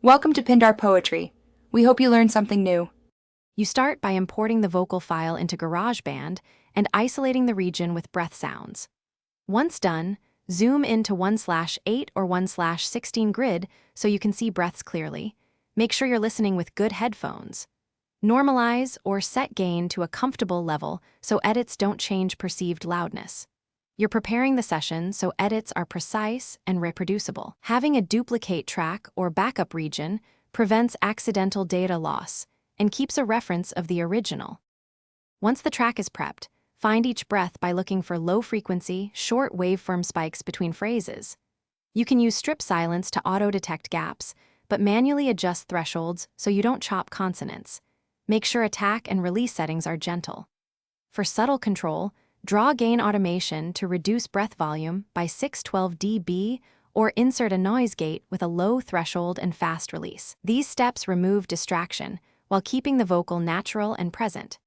Welcome to Pindar Poetry. We hope you learned something new. You start by importing the vocal file into Garageband and isolating the region with breath sounds. Once done, zoom into 1/8 or 1/16 grid so you can see breaths clearly. Make sure you're listening with good headphones. Normalize or set gain to a comfortable level so edits don't change perceived loudness. You're preparing the session so edits are precise and reproducible. Having a duplicate track or backup region prevents accidental data loss and keeps a reference of the original. Once the track is prepped, find each breath by looking for low-frequency, short waveform spikes between phrases. You can use strip silence to auto-detect gaps, but manually adjust thresholds so you don't chop consonants. Make sure attack and release settings are gentle. For subtle control, draw gain automation to reduce breath volume by 612 dB or insert a noise gate with a low threshold and fast release. These steps remove distraction while keeping the vocal natural and present.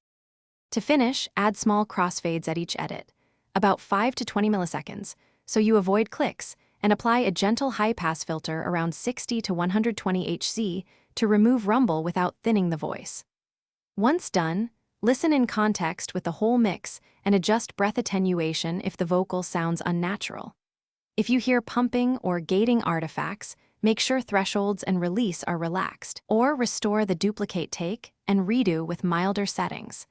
To finish, add small crossfades at each edit, about 5 to 20 milliseconds, so you avoid clicks, and apply a gentle high-pass filter around 60 to 120 Hz to remove rumble without thinning the voice. Once done, listen in context with the whole mix and adjust breath attenuation if the vocal sounds unnatural. If you hear pumping or gating artifacts, make sure thresholds and release are relaxed, or restore the duplicate take and redo with milder settings.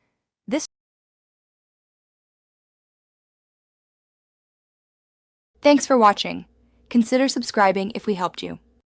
Thanks for watching. Consider subscribing if we helped you.